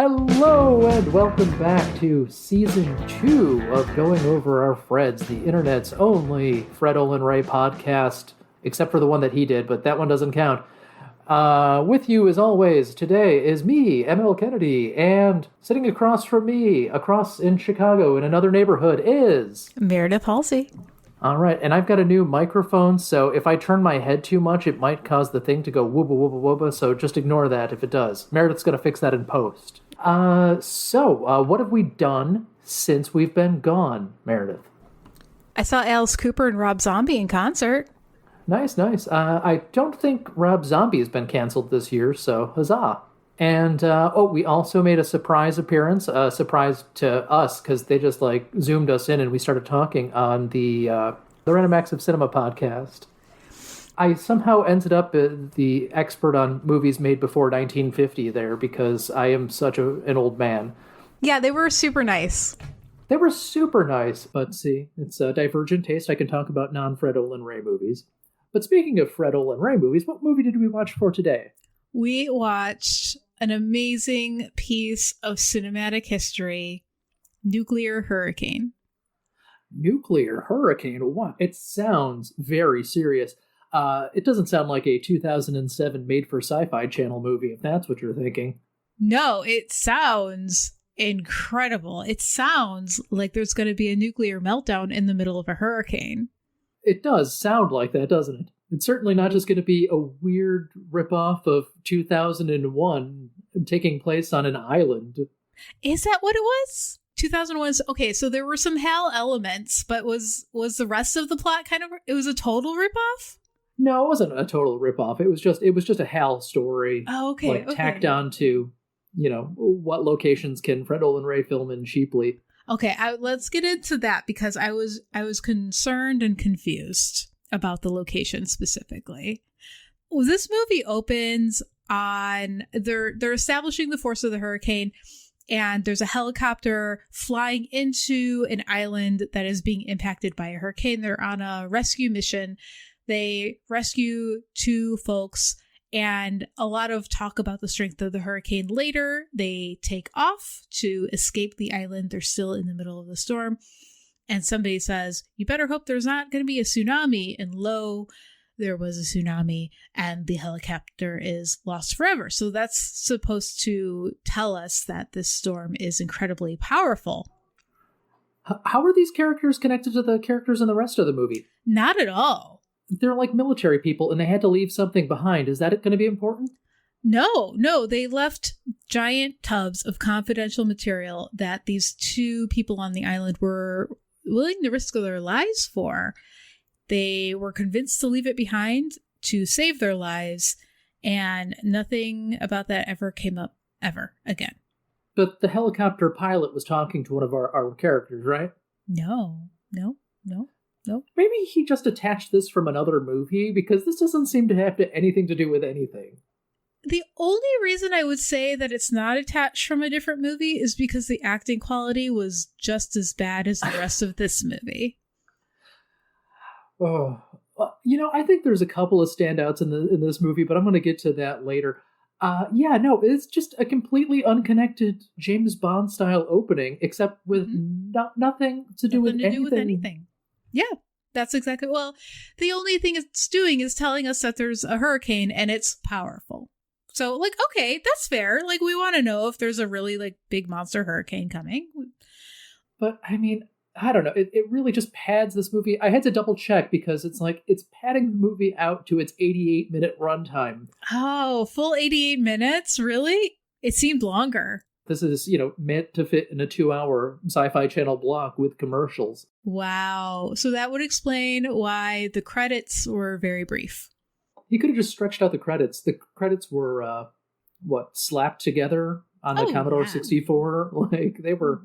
Hello and welcome back to Season 2 of Going Over Our Freds, the internet's only Fred Olin Ray podcast, except for the one that he did, but that one doesn't count. With you, as always, today is me, ML Kennedy, and sitting across from me, across in Chicago in another neighborhood, is... Meredith Halsey. All right, and I've got a new microphone, so if I turn my head too much, it might cause the thing to go wooba wooba wooba, so just ignore that if it does. Meredith's going to fix that in post. So what have we done since we've been gone, Meredith? I saw Alice Cooper and Rob Zombie in concert. Nice. I don't think Rob Zombie has been canceled this year, so huzzah. And, we also made a surprise appearance, a surprise to us, because they just, zoomed us in and we started talking on the Random Acts of Cinema podcast. I somehow ended up the expert on movies made before 1950 there, because I am such an old man. Yeah, they were super nice. They were super nice, but see, it's a divergent taste. I can talk about non-Fred Olin Ray movies. But speaking of Fred Olin Ray movies, what movie did we watch for today? We watched an amazing piece of cinematic history, Nuclear Hurricane. Nuclear Hurricane? What? It sounds very serious. It doesn't sound like a 2007 made-for-Sci-Fi Channel movie, if that's what you're thinking. No, it sounds incredible. It sounds like there's going to be a nuclear meltdown in the middle of a hurricane. It does sound like that, doesn't it? It's certainly not just going to be a weird ripoff of 2001 taking place on an island. Is that what it was? 2001. Okay, so there were some HAL elements, but was the rest of the plot it was a total ripoff? No, it wasn't a total ripoff. It was just a HAL story. Oh, okay. Tacked on to, what locations can Fred Olin Ray film in cheaply. Okay, let's get into that, because I was concerned and confused about the location specifically. Well, this movie opens on they're establishing the force of the hurricane, and there's a helicopter flying into an island that is being impacted by a hurricane. They're on a rescue mission. They rescue two folks, and a lot of talk about the strength of the hurricane later. They take off to escape the island. They're still in the middle of the storm. And somebody says, you better hope there's not going to be a tsunami. And lo, there was a tsunami, and the helicopter is lost forever. So that's supposed to tell us that this storm is incredibly powerful. How are these characters connected to the characters in the rest of the movie? Not at all. They're like military people, and they had to leave something behind. Is that going to be important? No. They left giant tubs of confidential material that these two people on the island were willing to risk their lives for. They were convinced to leave it behind to save their lives, and nothing about that ever came up ever again. But the helicopter pilot was talking to one of our characters, right? No. Maybe he just attached this from another movie, because this doesn't seem to have anything to do with anything. The only reason I would say that it's not attached from a different movie is because the acting quality was just as bad as the rest of this movie. Oh, I think there's a couple of standouts in this movie, but I'm going to get to that later. It's just a completely unconnected James Bond style opening, except with nothing to do with anything. Yeah, that's exactly. Well, the only thing it's doing is telling us that there's a hurricane and it's powerful. So, okay, that's fair. We want to know if there's a really, big monster hurricane coming. But, I mean, I don't know. It really just pads this movie. I had to double check, because it's padding the movie out to its 88-minute runtime. Oh, full 88 minutes? Really? It seemed longer. This is, meant to fit in a 2-hour Sci-Fi Channel block with commercials. Wow. So that would explain why the credits were very brief. He could have just stretched out the credits. The credits were, slapped together on the Commodore 64? They were...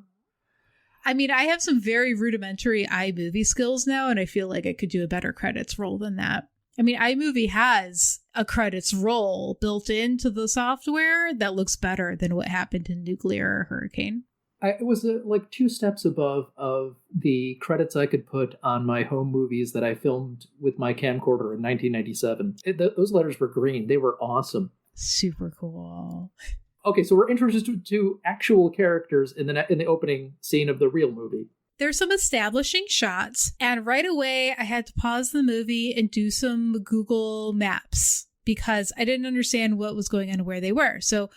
I mean, I have some very rudimentary iMovie skills now, and I feel like I could do a better credits roll than that. I mean, iMovie has a credits roll built into the software that looks better than what happened in Nuclear Hurricane. It was 2 steps above of the credits I could put on my home movies that I filmed with my camcorder in 1997. Those letters were green. They were awesome. Super cool. Okay, so we're introduced to actual characters in the opening scene of the real movie. There's some establishing shots, and right away I had to pause the movie and do some Google Maps because I didn't understand what was going on and where they were. So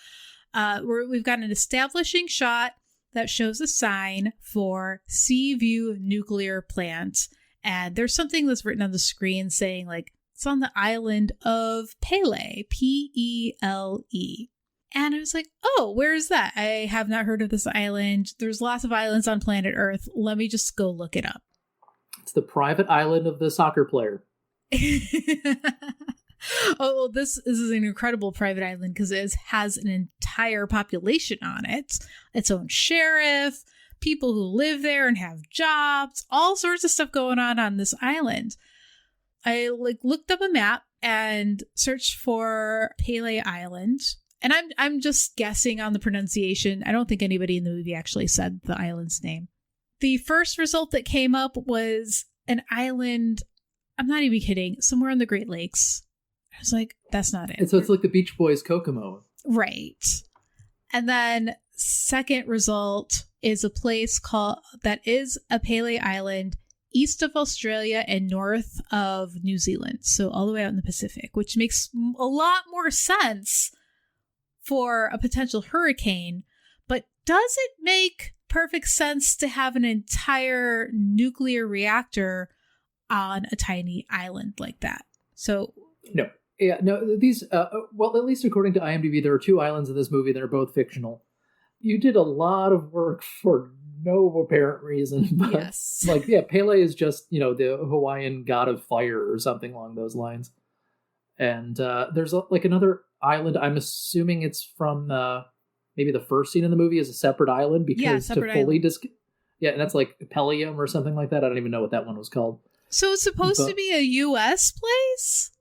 we've got an establishing shot that shows a sign for Seaview Nuclear Plant, and there's something that's written on the screen saying, like, it's on the island of Pele, P-E-L-E. And I was like, oh, where is that? I have not heard of this island. There's lots of islands on planet Earth. Let me just go look it up. It's the private island of the soccer player. Oh, well, this is an incredible private island because it has an entire population on it. Its own sheriff, people who live there and have jobs, all sorts of stuff going on this island. I looked up a map and searched for Pele Island. And I'm just guessing on the pronunciation. I don't think anybody in the movie actually said the island's name. The first result that came up was an island, I'm not even kidding, somewhere in the Great Lakes. I was like, that's not it. And so it's like the Beach Boys Kokomo. Right. And then second result is a place that is a Pele Island east of Australia and north of New Zealand. So all the way out in the Pacific, which makes a lot more sense for a potential hurricane. But does it make perfect sense to have an entire nuclear reactor on a tiny island like that? So no. Yeah, no, these, well, at least according to IMDb, there are 2 islands in this movie that are both fictional. You did a lot of work for no apparent reason. But, yes. Like, yeah, Pele is just, the Hawaiian god of fire or something along those lines. And there's another island. I'm assuming it's from maybe the first scene in the movie is a separate island because separate to fully island. Yeah, and that's like Pelium or something like that. I don't even know what that one was called. So it's supposed to be a U.S. place?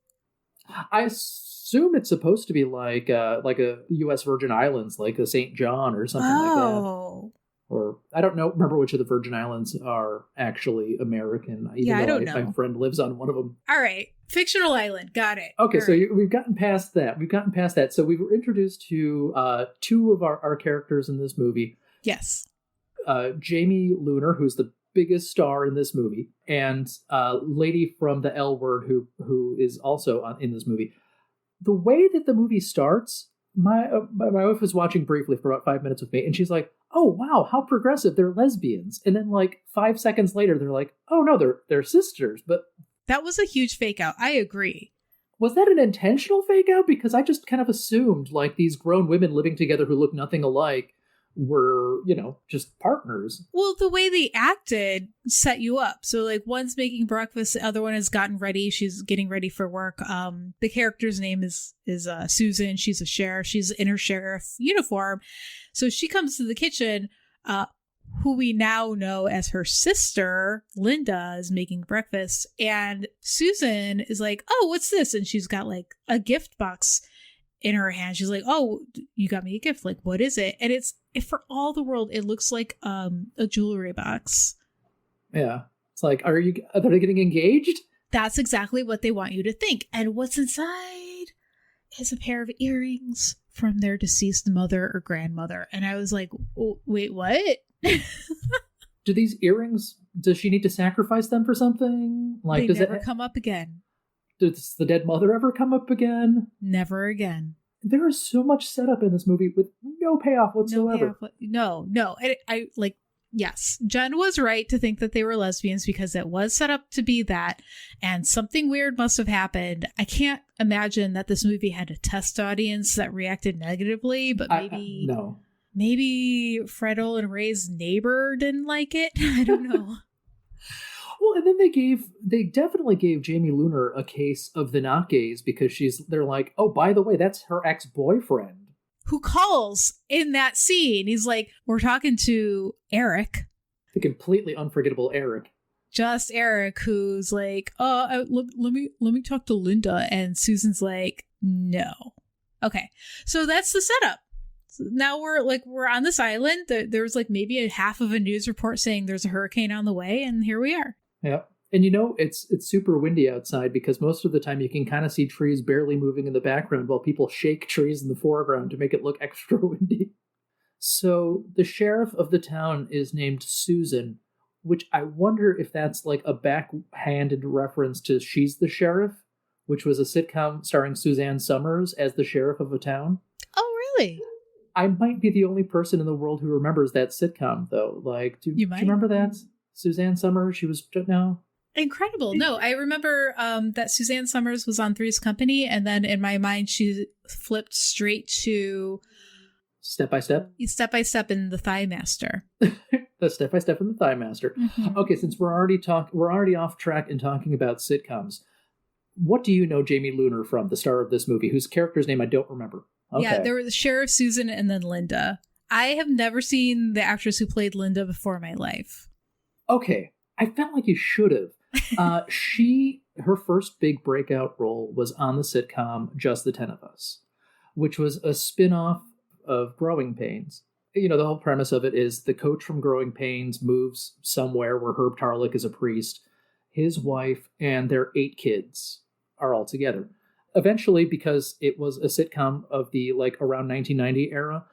I assume it's supposed to be like a U.S. Virgin Islands, like a St. John or something like that. Or I don't remember which of the Virgin Islands are actually American. I don't know. My friend lives on one of them. All right. Fictional island. Got it. Okay, all so right. we've gotten past that. So we were introduced to 2 of our characters in this movie. Yes. Jamie Luner, who's the biggest star in this movie, and lady from the L Word who is also in this movie. The way that the movie starts, my wife was watching briefly for about 5 minutes with me, and she's like, "Oh wow, how progressive! They're lesbians." And then 5 seconds later, they're like, "Oh no, they're sisters." But that was a huge fake out. I agree. Was that an intentional fake out? Because I just kind of assumed these grown women living together who look nothing alike were, just partners. Well, the way they acted set you up. So one's making breakfast, the other one has gotten ready. She's getting ready for work. The character's name is Susan. She's a sheriff. She's in her sheriff uniform. So she comes to the kitchen, who we now know as her sister, Linda, is making breakfast. And Susan is like, "Oh, what's this?" And she's got a gift box in her hand. She's like, "Oh, you got me a gift. What is it?" And for all the world, it looks like a jewelry box. Yeah. It's like, are they getting engaged? That's exactly what they want you to think. And what's inside is a pair of earrings from their deceased mother or grandmother. And I was like, oh, wait, what? Do these earrings, does she need to sacrifice them for something? They does never come up again. Does the dead mother ever come up again? Never again. There is so much setup in this movie with no payoff whatsoever. No. I yes, Jen was right to think that they were lesbians because it was set up to be that, and something weird must have happened. I can't imagine that this movie had a test audience that reacted negatively, but maybe no. Maybe Freddle and Ray's neighbor didn't like it. I don't know. Well, and then they definitely gave Jamie Luner a case of the not gays because they're like, "Oh, by the way, that's her ex-boyfriend." Who calls in that scene. He's like, we're talking to Eric. The completely unforgettable Eric. Just Eric, who's like, "Oh, let me talk to Linda." And Susan's like, "No." Okay. So that's the setup. So now we're on this island. There's maybe a half of a news report saying there's a hurricane on the way, and here we are. Yeah. And it's super windy outside because most of the time you can kind of see trees barely moving in the background while people shake trees in the foreground to make it look extra windy. So the sheriff of the town is named Susan, which I wonder if that's like a backhanded reference to She's the Sheriff, which was a sitcom starring Suzanne Summers as the sheriff of a town. Oh, really? I might be the only person in the world who remembers that sitcom, though. Like, do you remember that? Suzanne Summers, she was, no? Incredible. No, I remember that Suzanne Summers was on Three's Company, and then in my mind, she flipped straight to Step by Step? Step by Step in The Thigh Master. The Step by Step in The Thigh Master. Mm-hmm. Okay, since we're already off track in talking about sitcoms, what do you know Jamie Luner from, the star of this movie, whose character's name I don't remember? Okay. Yeah, there was Sheriff Susan and then Linda. I have never seen the actress who played Linda before in my life. Okay, I felt like you should have. Her first big breakout role was on the sitcom Just the 10 of Us, which was a spin-off of Growing Pains. The whole premise of it is the coach from Growing Pains moves somewhere where Herb Tarlick is a priest. His wife and their 8 kids are all together. Eventually, because it was a sitcom of the around 1990 era,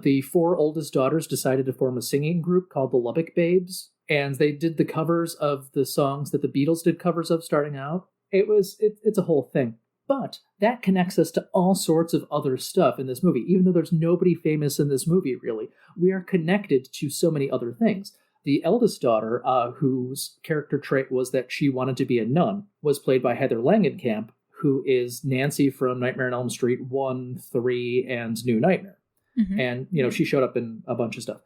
the 4 oldest daughters decided to form a singing group called the Lubbock Babes, and they did the covers of the songs that the Beatles did covers of starting out. It's a whole thing. But that connects us to all sorts of other stuff in this movie. Even though there's nobody famous in this movie, really, we are connected to so many other things. The eldest daughter, whose character trait was that she wanted to be a nun, was played by Heather Langenkamp, who is Nancy from Nightmare on Elm Street 1, 3, and New Nightmare. Mm-hmm. And, she showed up in a bunch of stuff.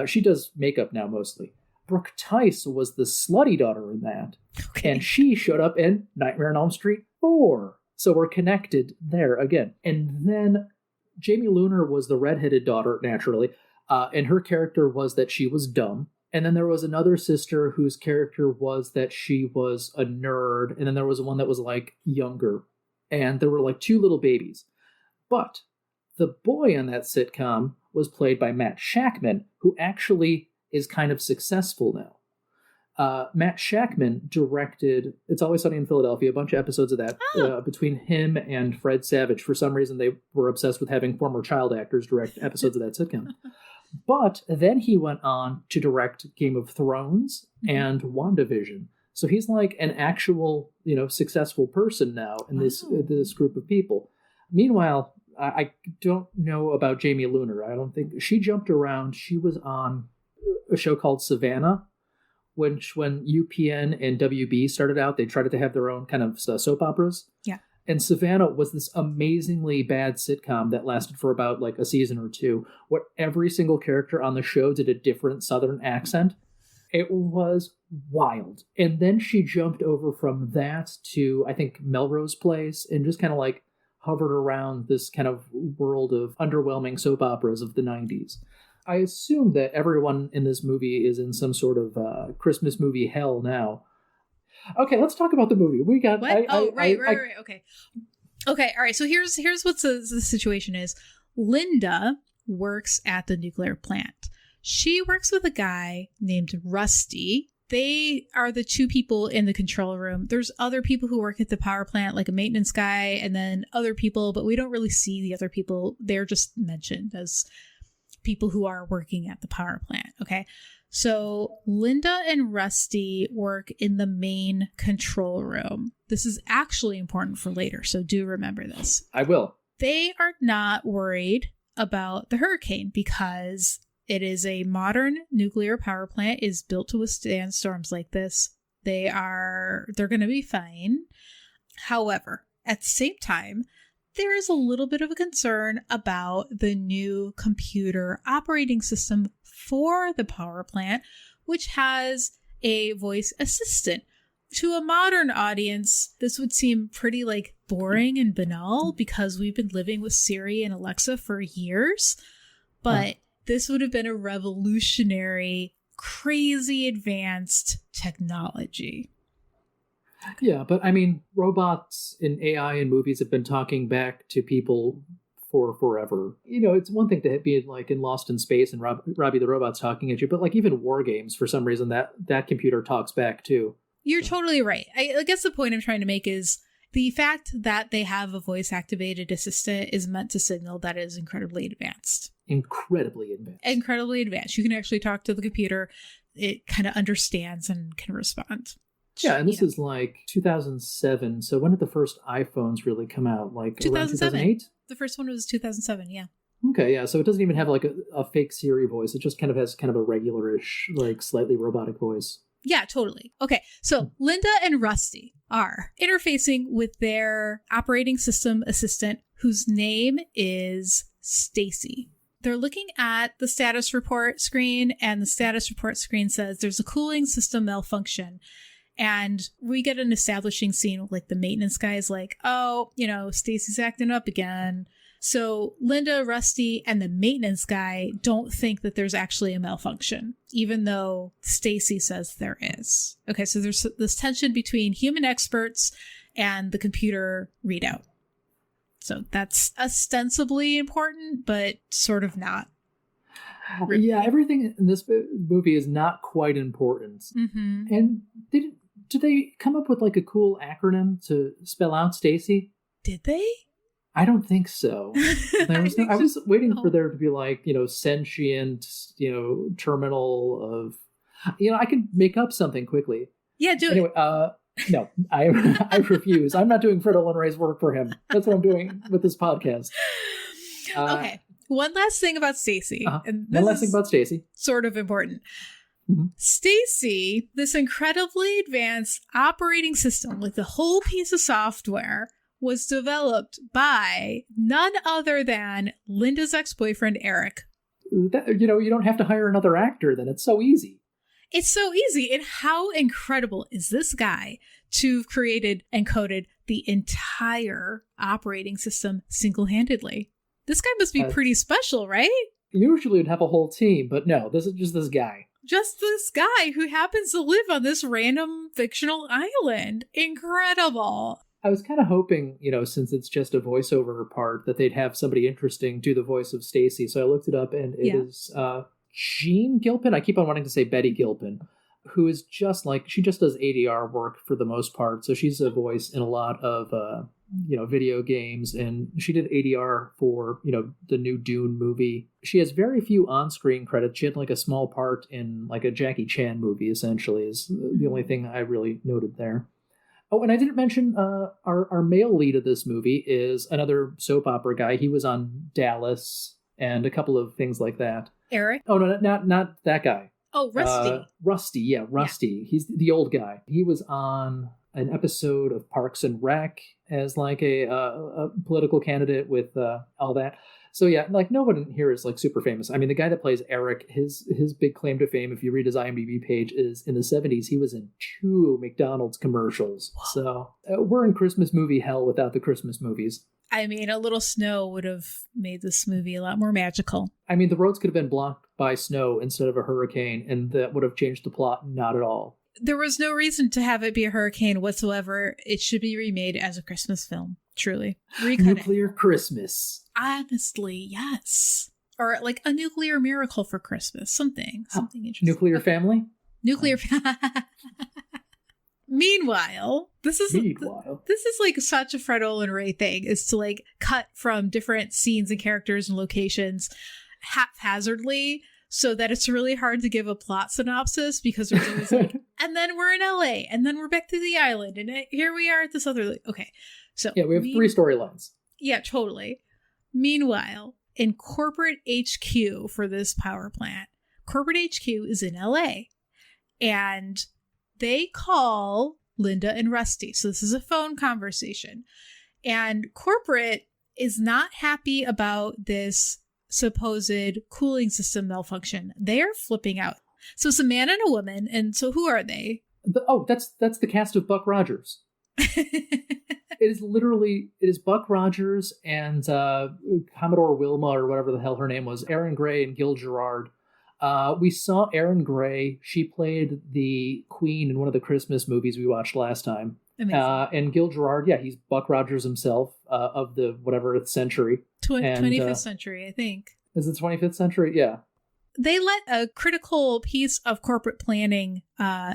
She does makeup now, mostly. Brooke Tice was the slutty daughter in that. Okay. And she showed up in Nightmare on Elm Street 4. So we're connected there again. And then Jamie Luner was the redheaded daughter, naturally. And her character was that she was dumb. And then there was another sister whose character was that she was a nerd. And then there was one that was younger. And there were 2 little babies. But the boy on that sitcom was played by Matt Shakman, who actually is kind of successful now. Matt Shakman directed It's Always Sunny in Philadelphia, a bunch of episodes of that. Between him and Fred Savage. For some reason, they were obsessed with having former child actors direct episodes of that sitcom. But then he went on to direct Game of Thrones and WandaVision. So he's an actual, successful person now in this group of people. Meanwhile, I don't know about Jamie Luner. I don't think she jumped around. She was on a show called Savannah, which when UPN and WB started out, they tried to have their own kind of soap operas. Yeah. And Savannah was this amazingly bad sitcom that lasted for about a season or 2, where every single character on the show did a different Southern accent. It was wild. And then she jumped over from that to, I think, Melrose Place, and just kind of hovered around this kind of world of underwhelming soap operas of the 90s. I assume that everyone in this movie is in some sort of Christmas movie hell now. Okay, let's talk about the movie. We got what? Right. Okay. All right. So here's what the situation is. Linda works at the nuclear plant. She works with a guy named Rusty. They are the 2 people in the control room. There's other people who work at the power plant, like a maintenance guy, and then other people, but we don't really see the other people. They're just mentioned as people who are working at the power plant. Okay. So Linda and Rusty work in the main control room. This is actually important for later, so do remember this. I will. They are not worried about the hurricane because it is a modern nuclear power plant, is built to withstand storms like this. They're going to be fine. However, at the same time, there is a little bit of a concern about the new computer operating system for the power plant, which has a voice assistant. To a modern audience, this would seem pretty boring and banal because we've been living with Siri and Alexa for years. But this would have been a revolutionary, crazy advanced technology. Yeah, but I mean, robots and AI in movies have been talking back to people for forever. It's one thing to be in Lost in Space and Robbie the Robot's talking at you, but even war games, for some reason, that computer talks back too. You're totally right. I guess the point I'm trying to make is the fact that they have a voice-activated assistant is meant to signal that it is incredibly advanced. Incredibly advanced. Incredibly advanced. You can actually talk to the computer. It kind of understands and can respond. Yeah, and this is like 2007. So when did the first iPhones really come out? Like 2008? The first one was 2007, yeah. Okay, yeah. So it doesn't even have like a fake Siri voice. It just kind of has kind of a regular-ish, like slightly robotic voice. Yeah, totally. Okay, so Linda and Rusty are interfacing with their operating system assistant, whose name is Stacy. They're looking at the status report screen, and the status report screen says there's a cooling system malfunction. And we get an establishing scene with like the maintenance guy is like, oh, Stacy's acting up again. So Linda, Rusty, and the maintenance guy don't think that there's actually a malfunction, even though Stacy says there is. Okay, so there's this tension between human experts and the computer readout. So that's ostensibly important, but sort of not. Really. Yeah, everything in this movie is not quite important. Mm-hmm. And did they come up with like a cool acronym to spell out Stacy? Did they? I don't think so. I was waiting for there to be like, sentient, terminal of, I could make up something quickly. Yeah, do anyway, it. No, I refuse. I'm not doing Fredo and Ray's work for him. That's what I'm doing with this podcast. Okay. One last thing about Stacy. One last thing about Stacy. Sort of important. Mm-hmm. Stacy, this incredibly advanced operating system with a whole piece of software, was developed by none other than Linda's ex-boyfriend, Eric. You don't have to hire another actor then. It's so easy. It's so easy. And how incredible is this guy to have created and coded the entire operating system single-handedly? This guy must be pretty special, right? Usually you'd have a whole team, but no, this is just this guy. Just this guy who happens to live on this random fictional island. Incredible. I was kind of hoping, since it's just a voiceover part, that they'd have somebody interesting do the voice of Stacy. So I looked it up, and it is Jean Gilpin. I keep on wanting to say Betty Gilpin, who is just like, she just does ADR work for the most part. So she's a voice in a lot of, video games, and she did ADR for, the new Dune movie. She has very few on-screen credits. She had like a small part in like a Jackie Chan movie, essentially, is the only thing I really noted there. Oh, and I didn't mention our male lead of this movie is another soap opera guy. He was on Dallas and a couple of things like that. Eric? Oh, no, not that guy. Oh, Rusty. Rusty. Yeah. He's the old guy. He was on an episode of Parks and Rec as like a political candidate with all that. So yeah, like no one here is like super famous. I mean, the guy that plays Eric, his big claim to fame, if you read his IMDb page, is in the 70s, he was in 2 McDonald's commercials. Whoa. So we're in Christmas movie hell without the Christmas movies. I mean, a little snow would have made this movie a lot more magical. I mean, the roads could have been blocked by snow instead of a hurricane, and that would have changed the plot. Not at all. There was no reason to have it be a hurricane whatsoever. It should be remade as a Christmas film. Truly. Nuclear Christmas. Honestly, yes. Or like a nuclear miracle for Christmas. Something interesting. Nuclear family? Nuclear Meanwhile, this is like such a Fred Olen Ray thing, is to like cut from different scenes and characters and locations haphazardly, so that it's really hard to give a plot synopsis, because there's always like, and then we're in LA, and then we're back to the island, and here we are at this other. Okay, so yeah, we have 3 storylines. Yeah, totally. Meanwhile, in corporate HQ for this power plant, corporate HQ is in LA, and they call Linda and Rusty. So this is a phone conversation, and corporate is not happy about this supposed cooling system malfunction. They are flipping out. So it's a man and a woman, and so who are they? That's the cast of Buck Rogers. It is Buck Rogers and Commodore Wilma, or whatever the hell her name was, Erin Gray and Gil Gerard. We saw Erin Gray. She played the Queen in one of the Christmas movies we watched last time. And Gil Gerard, yeah, he's Buck Rogers himself, of the whatever century. 25th century, I think. Is it 25th century? Yeah. they let a critical piece of corporate planning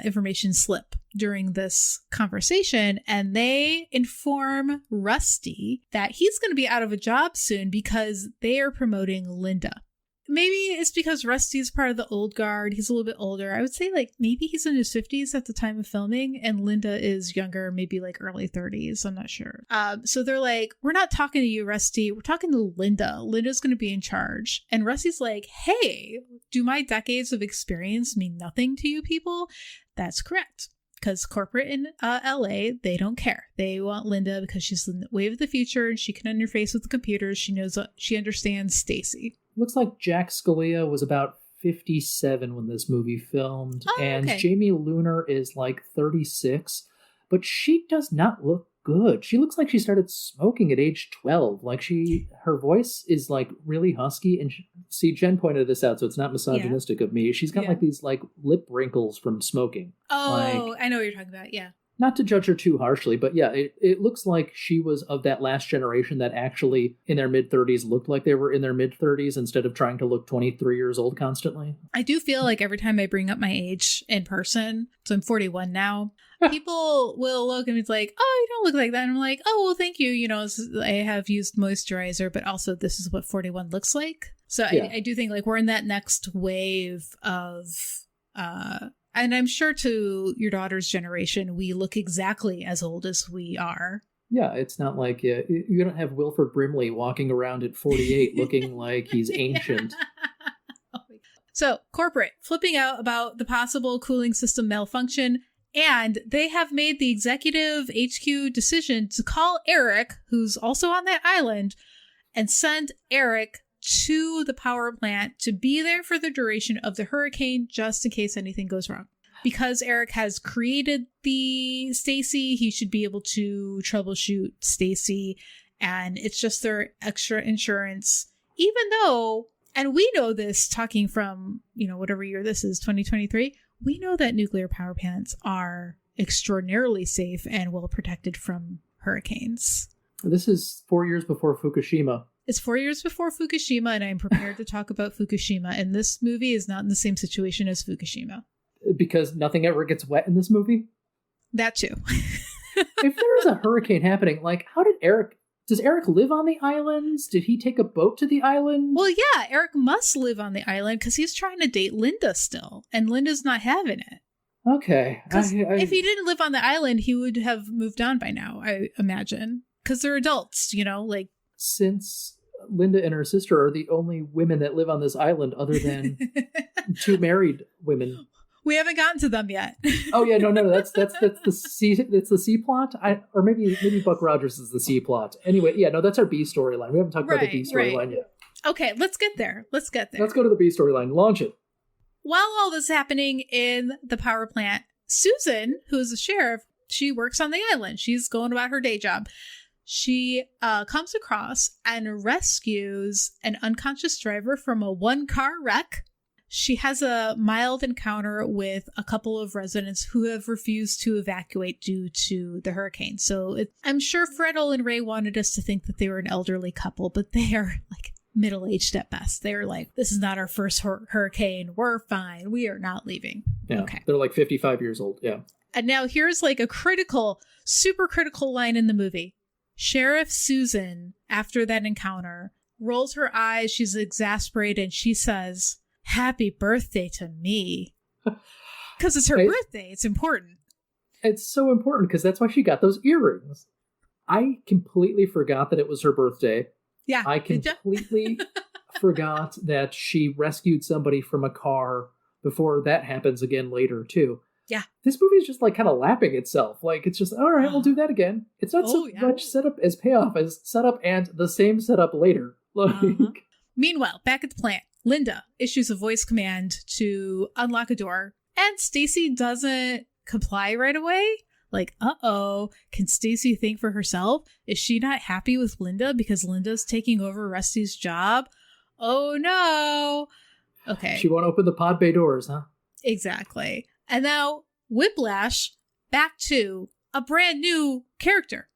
information slip during this conversation, and they inform Rusty that he's going to be out of a job soon because they are promoting Linda. Maybe it's because Rusty's part of the old guard. He's a little bit older. I would say like maybe he's in his 50s at the time of filming, and Linda is younger, maybe like early 30s. I'm not sure. So they're like, we're not talking to you, Rusty. We're talking to Linda. Linda's going to be in charge. And Rusty's like, hey, do my decades of experience mean nothing to you people? That's correct. Because corporate in LA, they don't care. They want Linda because she's the wave of the future and she can interface with the computers. She knows, she understands Stacy. Looks like Jack Scalia was about 57 when this movie filmed, and okay. Jamie Luner is like 36, but she does not look good. She looks like she started smoking at age 12. Like her voice is like really husky, and see, Jen pointed this out, so it's not misogynistic of me. She's got like these like lip wrinkles from smoking. Oh, I know what you're talking about. Yeah. Not to judge her too harshly, but yeah, it looks like she was of that last generation that actually in their mid-30s looked like they were in their mid-30s instead of trying to look 23 years old constantly. I do feel like every time I bring up my age in person, so I'm 41 now, people will look and it's like, oh, you don't look like that. And I'm like, oh, well, thank you. You know, I have used moisturizer, but also this is what 41 looks like. So yeah. I do think like we're in that next wave of... and I'm sure to your daughter's generation, we look exactly as old as we are. Yeah, it's not like you don't have Wilford Brimley walking around at 48 looking like he's ancient. So, corporate, flipping out about the possible cooling system malfunction, and they have made the executive HQ decision to call Eric, who's also on that island, and send Eric to the power plant to be there for the duration of the hurricane, just in case anything goes wrong. Because Eric has created the Stacy, he should be able to troubleshoot Stacy, and it's just their extra insurance. Even though, and we know this talking from, you know, whatever year this is, 2023, we know that nuclear power plants are extraordinarily safe and well protected from hurricanes. This is 4 years before Fukushima. It's 4 years before Fukushima, and I'm prepared to talk about Fukushima. And this movie is not in the same situation as Fukushima. Because nothing ever gets wet in this movie? That too. If there is a hurricane happening, like, does Eric live on the islands? Did he take a boat to the island? Well, yeah, Eric must live on the island because he's trying to date Linda still, and Linda's not having it. Okay. If he didn't live on the island, he would have moved on by now, I imagine. Because they're adults, you know, like... Since Linda and her sister are the only women that live on this island other than two married women. We haven't gotten to them yet. Oh yeah, no, that's the C plot. Or maybe Buck Rogers is the C plot. Anyway, yeah, no, that's our B storyline. We haven't talked about the B storyline yet. Okay, let's get there. Let's go to the B storyline. Launch it. While all this is happening in the power plant, Susan, who is the sheriff, she works on the island. She's going about her day job. She comes across and rescues an unconscious driver from a one-car wreck. She has a mild encounter with a couple of residents who have refused to evacuate due to the hurricane. So I'm sure Freddle and Ray wanted us to think that they were an elderly couple, but they are like middle-aged at best. They're like, this is not our first hurricane. We're fine. We are not leaving. Yeah, okay. They're like 55 years old. Yeah. And now here's like a super critical line in the movie. Sheriff Susan, after that encounter, rolls her eyes. She's exasperated and she says, "Happy birthday to me." Because it's her birthday. It's important. It's so important because that's why she got those earrings. I completely forgot that it was her birthday. Yeah. I completely forgot that she rescued somebody from a car before that happens again later, too. Yeah. This movie is just like kind of lapping itself. Like, it's just, all right, we'll do that again. It's not much setup as payoff as setup and the same setup later. Like, Meanwhile, back at the plant, Linda issues a voice command to unlock a door, and Stacy doesn't comply right away. Like, uh-oh, can Stacy think for herself? Is she not happy with Linda because Linda's taking over Rusty's job? Oh, no. Okay. She won't open the pod bay doors, huh? Exactly. And now, Whiplash, back to a brand new character.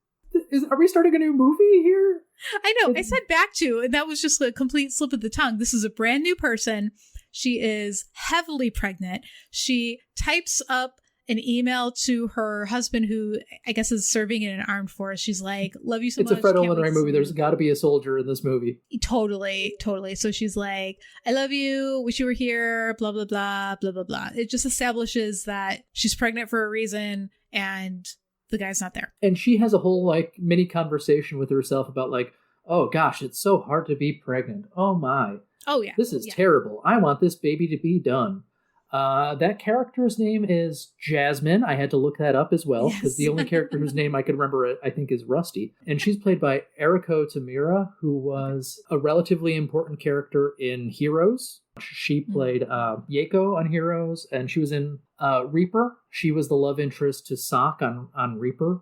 Are we starting a new movie here? I know. I said back to, and that was just a complete slip of the tongue. This is a brand new person. She is heavily pregnant. She types up an email to her husband, who I guess is serving in an armed force. She's like, love you so It's much. a Fred Can't Olen wait Ray to movie. see There's you." got to be a soldier in this movie. Totally. So she's like, I love you. Wish you were here. Blah, blah, blah, blah, blah, blah. It just establishes that she's pregnant for a reason and the guy's not there. And she has a whole like mini conversation with herself about like, oh gosh, it's so hard to be pregnant. Oh my. Oh, yeah. This is terrible. I want this baby to be done. That character's name is Jasmine. I had to look that up as well, because the only character whose name I could remember, I think, is Rusty. And she's played by Eriko Tamira, who was a relatively important character in Heroes. She played Yeko on Heroes, and she was in Reaper. She was the love interest to Sock on Reaper.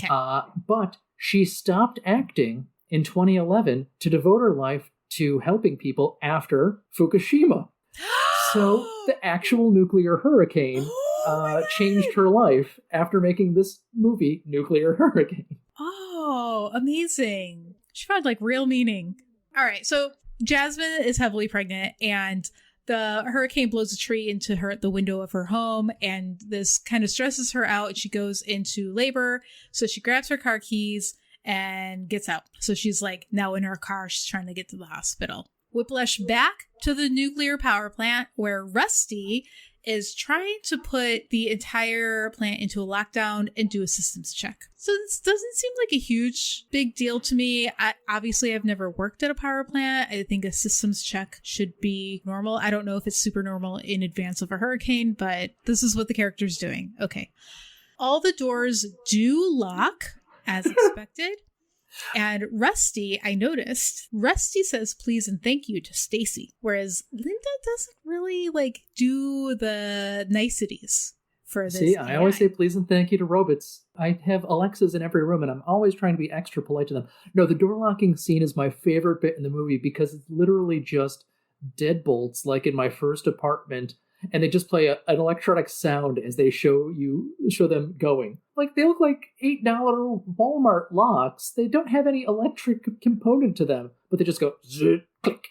Okay. But she stopped acting in 2011 to devote her life to helping people after Fukushima. So the actual nuclear hurricane changed her life after making this movie, Nuclear Hurricane. Oh, amazing. She found like real meaning. All right. So Jasmine is heavily pregnant and the hurricane blows a tree into the window of her home, and this kind of stresses her out and she goes into labor. So she grabs her car keys and gets out. So she's like now in her car, she's trying to get to the hospital. Whiplash back to the nuclear power plant where Rusty is trying to put the entire plant into a lockdown and do a systems check. So this doesn't seem like a huge big deal to me. Obviously, I've never worked at a power plant. I think a systems check should be normal. I don't know if it's super normal in advance of a hurricane, but this is what the character's doing. Okay. All the doors do lock as expected. And Rusty, I noticed, Rusty says please and thank you to Stacy, whereas Linda doesn't really like do the niceties for this. See, I always say please and thank you to robots. I have Alexas in every room and I'm always trying to be extra polite to them. No, the door locking scene is my favorite bit in the movie because it's literally just deadbolts like in my first apartment, and they just play an electronic sound as they show them going. Like, they look like $8 Walmart locks. They don't have any electric component to them, but they just go zzz, click.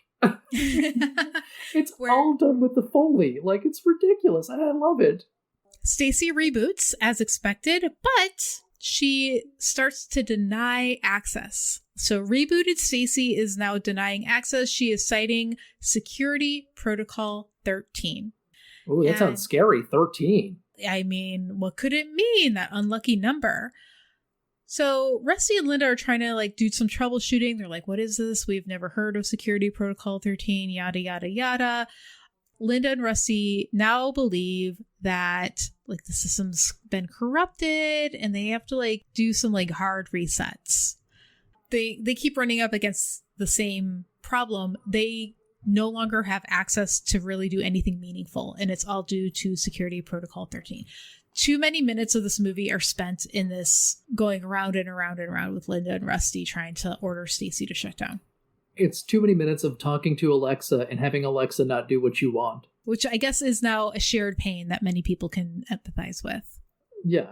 It's all done with the Foley. Like, it's ridiculous, and I love it. Stacy reboots as expected, but she starts to deny access. So rebooted Stacy is now denying access. She is citing Security Protocol 13. Oh, that sounds scary. 13. I mean, what could it mean? That unlucky number. So Rusty and Linda are trying to like do some troubleshooting. They're like, what is this? We've never heard of Security Protocol 13, yada, yada, yada. Linda and Rusty now believe that like the system's been corrupted and they have to like do some like hard resets. They keep running up against the same problem. They no longer have access to really do anything meaningful, and it's all due to Security Protocol 13. Too many minutes of this movie are spent in this going around and around and around with Linda and Rusty trying to order Stacy to shut down. It's too many minutes of talking to Alexa and having Alexa not do what you want. Which I guess is now a shared pain that many people can empathize with. Yeah.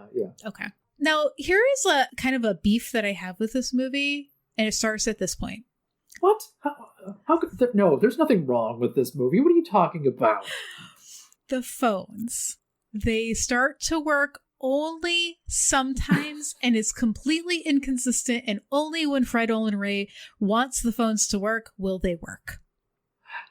Okay. Now, here is a kind of a beef that I have with this movie, and it starts at this point. What? How could no, there's nothing wrong with this movie. What are you talking about? The phones. They start to work only sometimes, and it's completely inconsistent, and only when Fred Olen Ray wants the phones to work will they work.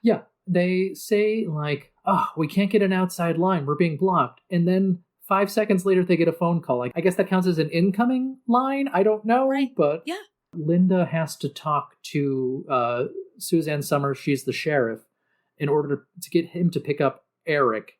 Yeah, they say like, oh, we can't get an outside line. We're being blocked. And then 5 seconds later, they get a phone call. Like, I guess that counts as an incoming line. I don't know, right. But yeah. Linda has to talk to Suzanne Summers, she's the sheriff, in order to get him to pick up Eric,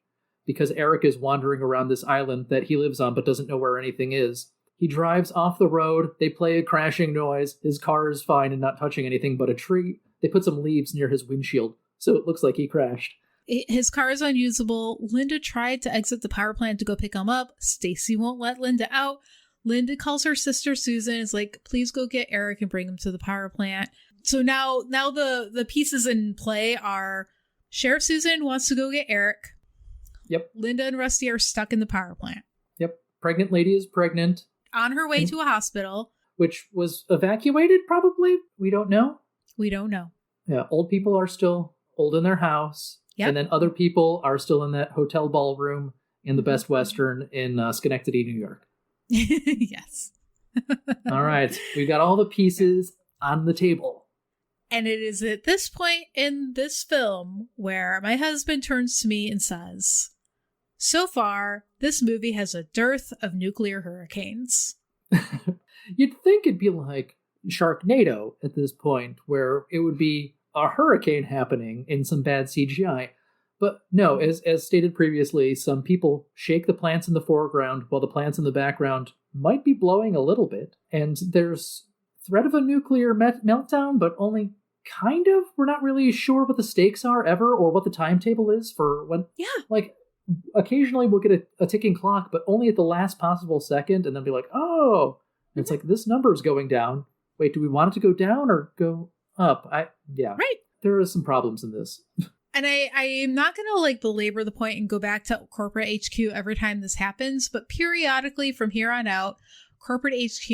because Eric is wandering around this island that he lives on but doesn't know where anything is. He drives off the road, they play a crashing noise, his car is fine and not touching anything but a tree. They put some leaves near his windshield, so it looks like he crashed. His car is unusable. Linda tried to exit the power plant to go pick him up. Stacy won't let Linda out. Linda calls her sister Susan, is like, please go get Eric and bring him to the power plant. So now the pieces in play are Sheriff Susan wants to go get Eric. Yep. Linda and Rusty are stuck in the power plant. Yep. Pregnant lady is pregnant. On her way to a hospital. Which was evacuated, probably? We don't know. We don't know. Yeah, old people are still old in their house. Yep. And then other people are still in that hotel ballroom in the Best Western in Schenectady, New York. Yes. All right. We've got all the pieces on the table. And it is at this point in this film where my husband turns to me and says, so far, this movie has a dearth of nuclear hurricanes. You'd think it'd be like Sharknado at this point, where it would be a hurricane happening in some bad CGI. But no, as stated previously, some people shake the plants in the foreground while the plants in the background might be blowing a little bit. And there's threat of a nuclear meltdown, but only kind of. We're not really sure what the stakes are ever or what the timetable is for when. Yeah. Like, occasionally we'll get a ticking clock, but only at the last possible second, and then be like, oh, and it's like, this number is going down. Wait, do we want it to go down or go up? Yeah. Right. There are some problems in this. And I am not going to like belabor the point and go back to corporate HQ every time this happens, but periodically from here on out, corporate HQ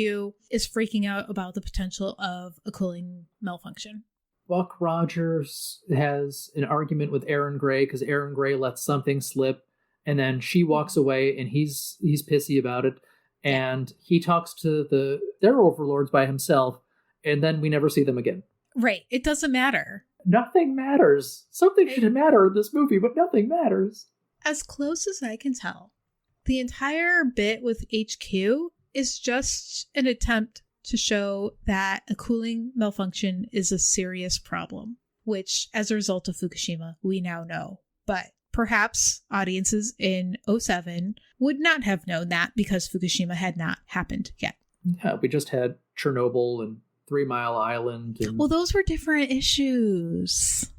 is freaking out about the potential of a cooling malfunction. Buck Rogers has an argument with Aaron Gray because Aaron Gray lets something slip, and then she walks away, and he's pissy about it, and he talks to their overlords by himself, and then we never see them again. Right. It doesn't matter. Nothing matters. Something should matter in this movie, but nothing matters. As close as I can tell, the entire bit with HQ is just an attempt to show that a cooling malfunction is a serious problem, which, as a result of Fukushima, we now know. But perhaps audiences in 2007 would not have known that because Fukushima had not happened yet. Yeah, we just had Chernobyl and 3 Mile Island. And... Well, those were different issues.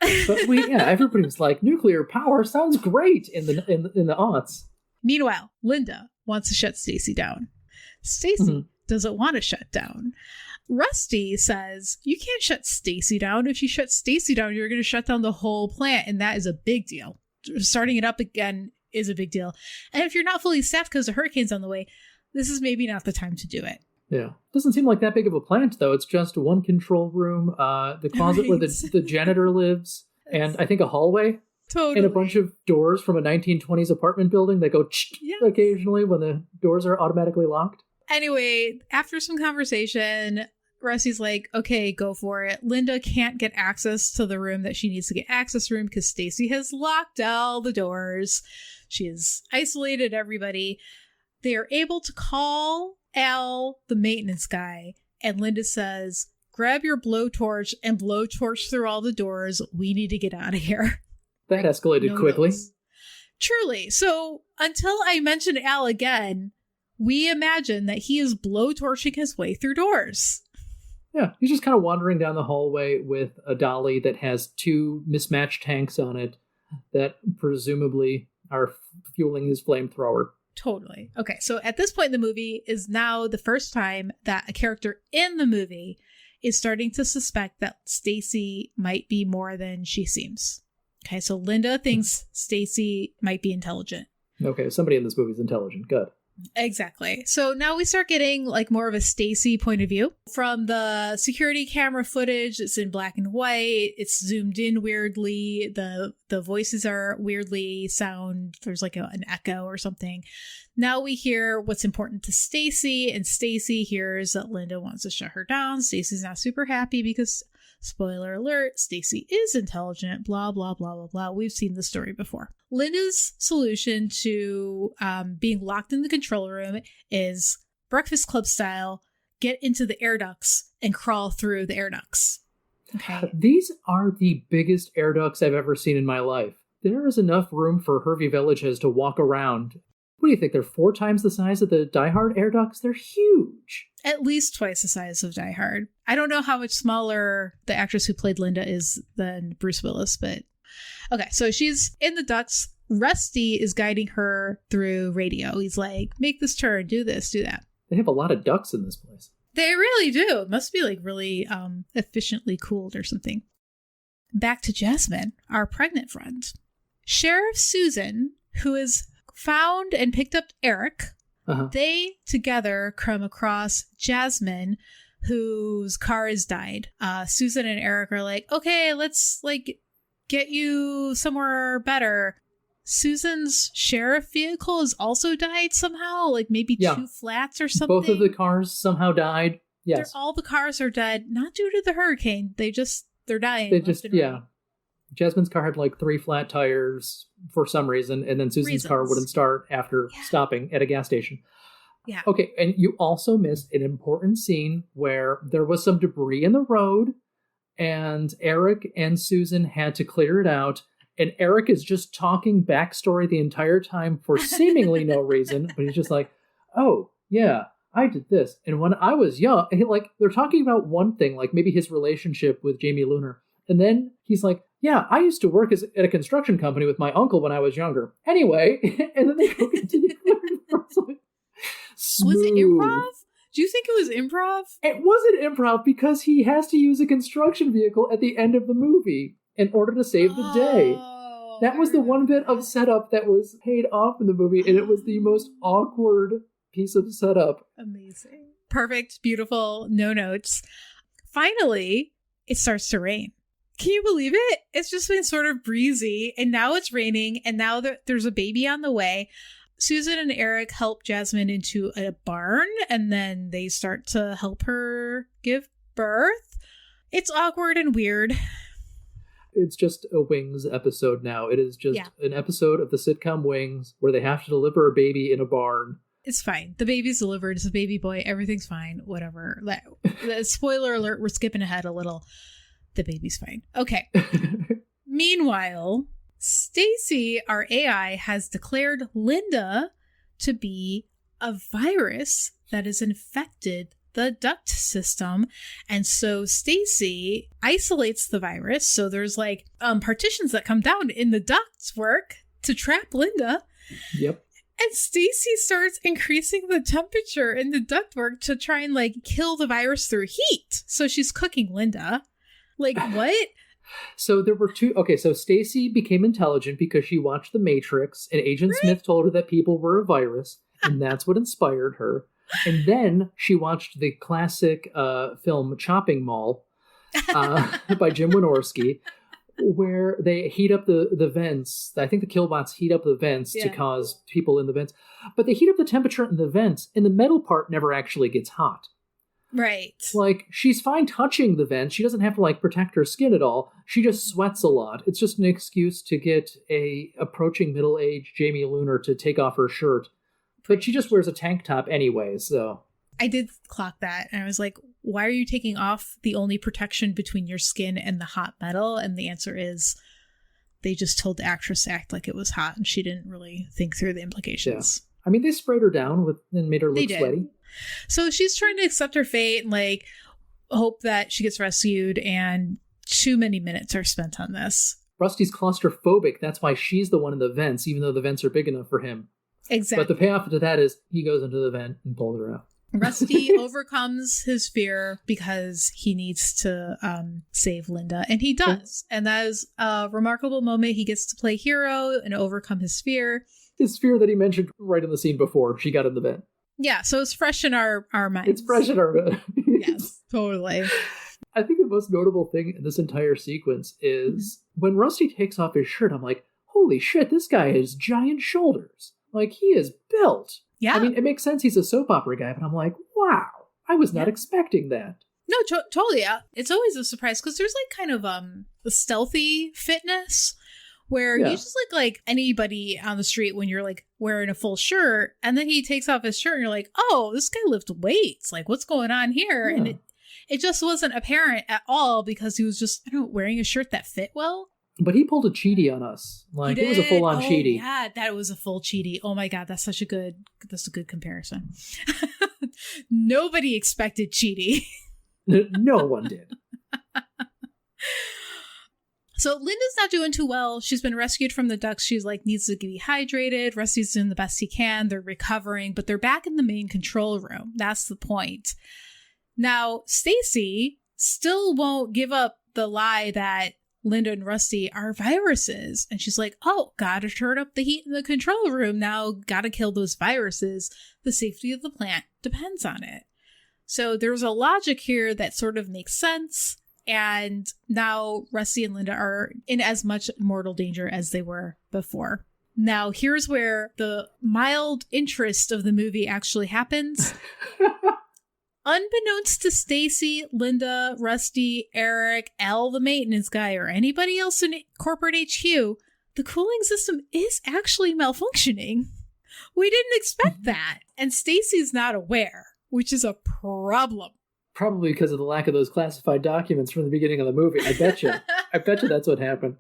But everybody was like, nuclear power sounds great in the aughts. Meanwhile, Linda wants to shut Stacy down. Stacy doesn't want to shut down. Rusty says, you can't shut Stacy down. If you shut Stacy down, you're going to shut down the whole plant, and that is a big deal. Starting it up again is a big deal. And if you're not fully staffed because the hurricane's on the way, this is maybe not the time to do it. Yeah. Doesn't seem like that big of a plant, though. It's just one control room, the closet where the janitor lives, and I think a hallway. Totally. And a bunch of doors from a 1920s apartment building that go occasionally when the doors are automatically locked. Anyway, after some conversation, Rusty's like, okay, go for it. Linda can't get access to the room that she needs to get access room because Stacy has locked all the doors. She has isolated everybody. They are able to call Al, the maintenance guy, and Linda says, grab your blowtorch and blowtorch through all the doors. We need to get out of here. That escalated quickly. Truly. So until I mention Al again, we imagine that he is blowtorching his way through doors. Yeah, he's just kind of wandering down the hallway with a dolly that has 2 mismatched tanks on it that presumably are fueling his flamethrower. Totally. Okay, so at this point in the movie is now the first time that a character in the movie is starting to suspect that Stacy might be more than she seems. Okay, so Linda thinks Stacy might be intelligent. Okay, somebody in this movie is intelligent. Good. Exactly. So now we start getting like more of a Stacy point of view. From the security camera footage, it's in black and white. It's zoomed in weirdly. The voices are weirdly there's like an echo or something. Now we hear what's important to Stacy, and Stacy hears that Linda wants to shut her down. Stacy's not super happy because, spoiler alert, Stacy is intelligent, blah, blah, blah, blah, blah. We've seen the story before. Linda's solution to being locked in the control room is Breakfast Club style, get into the air ducts and crawl through the air ducts. Okay. These are the biggest air ducts I've ever seen in my life. There is enough room for Hervey Villages to walk around. What do you think? They're 4 times the size of the Die Hard air ducts? They're huge. At least twice the size of Die Hard. I don't know how much smaller the actress who played Linda is than Bruce Willis, but... Okay, so she's in the ducts. Rusty is guiding her through radio. He's like, make this turn, do this, do that. They have a lot of ducts in this place. They really do. It must be like really efficiently cooled or something. Back to Jasmine, our pregnant friend. Sheriff Susan, who has found and picked up Eric, they together come across Jasmine, whose car has died. Susan and Eric are like, okay, let's like get you somewhere better. Susan's sheriff vehicle has also died somehow, like maybe two flats or something. Both of the cars somehow died. Yes. All the cars are dead, not due to the hurricane. They're dying. They just, yeah. Jasmine's car had like 3 flat tires for some reason, and then Susan's car wouldn't start after stopping at a gas station. Yeah. Okay, and you also missed an important scene where there was some debris in the road, and Eric and Susan had to clear it out. And Eric is just talking backstory the entire time for seemingly no reason, but he's just like, oh, yeah, I did this. And when I was young, they're talking about one thing, like maybe his relationship with Jamie Lunar. And then he's like, yeah, I used to work at a construction company with my uncle when I was younger. Anyway, and then they go continue. Was it improv? Do you think it was improv? It wasn't improv because he has to use a construction vehicle at the end of the movie in order to save the day. That was the one bit of setup that was paid off in the movie, and it was the most awkward piece of setup. Amazing. Perfect. Beautiful. No notes. Finally, it starts to rain. Can you believe it? It's just been sort of breezy, and now it's raining, and now there's a baby on the way. Susan and Eric help Jasmine into a barn, and then they start to help her give birth. It's awkward and weird. It's just a Wings episode now. It is just an episode of the sitcom Wings where they have to deliver a baby in a barn. It's fine. The baby's delivered. It's a baby boy. Everything's fine. Whatever. Spoiler alert. We're skipping ahead a little. The baby's fine. Okay. Meanwhile, Stacy, our AI, has declared Linda to be a virus that has infected the duct system. And so Stacy isolates the virus. So there's partitions that come down in the ducts work to trap Linda. Yep. And Stacy starts increasing the temperature in the ductwork to try and kill the virus through heat. So she's cooking Linda. What? So there were two. Okay, so Stacy became intelligent because she watched The Matrix, and Agent Smith told her that people were a virus, and that's what inspired her. And then she watched the classic film Chopping Mall by Jim Wynorski, where they heat up the vents. I think the killbots heat up the vents to cause people in the vents. But they heat up the temperature in the vents, and the metal part never actually gets hot. Right. She's fine touching the vents. She doesn't have to, protect her skin at all. She just sweats a lot. It's just an excuse to get a approaching middle-aged Jamie Lunar to take off her shirt. But she just wears a tank top anyway, so... I did clock that, and I was like, why are you taking off the only protection between your skin and the hot metal? And the answer is, they just told the actress to act like it was hot, and she didn't really think through the implications. Yeah. I mean, they sprayed her down and made her look sweaty. So she's trying to accept her fate and, hope that she gets rescued, and too many minutes are spent on this. Rusty's claustrophobic. That's why she's the one in the vents, even though the vents are big enough for him. Exactly. But the payoff to that is he goes into the vent and pulls her out. Rusty overcomes his fear because he needs to save Linda, and he does. And that is a remarkable moment. He gets to play hero and overcome his fear. His fear that he mentioned right in the scene before she got in the vent. Yeah, so it's fresh in our minds. It's fresh in our minds. Yes, totally. I think the most notable thing in this entire sequence is when Rusty takes off his shirt, I'm like, holy shit, this guy has giant shoulders. He is built. Yeah. I mean, it makes sense he's a soap opera guy, but I'm like, wow, I was not expecting that. No, totally. Yeah. It's always a surprise because there's kind of a stealthy fitness where you just like anybody on the street when you're wearing a full shirt, and then he takes off his shirt and you're like, oh, this guy lifts weights. What's going on here? Yeah. And it just wasn't apparent at all because he was just, wearing a shirt that fit well. But he pulled a cheaty on us. It was a full-on cheaty. Yeah, that was a full cheaty. Oh my god, that's a good comparison. Nobody expected cheaty. No one did. So Linda's not doing too well. She's been rescued from the ducks. She's needs to be hydrated. Rusty's doing the best he can. They're recovering, but they're back in the main control room. That's the point. Now, Stacy still won't give up the lie that Linda and Rusty are viruses. And she's like, oh, gotta turn up the heat in the control room now. Gotta kill those viruses. The safety of the plant depends on it. So there's a logic here that sort of makes sense. And now Rusty and Linda are in as much mortal danger as they were before. Now, here's where the mild interest of the movie actually happens. Unbeknownst to Stacy, Linda, Rusty, Eric, Al, the maintenance guy, or anybody else in corporate HQ, the cooling system is actually malfunctioning. We didn't expect that. And Stacy's not aware, which is a problem. Probably because of the lack of those classified documents from the beginning of the movie. I bet you. I bet you that's what happened.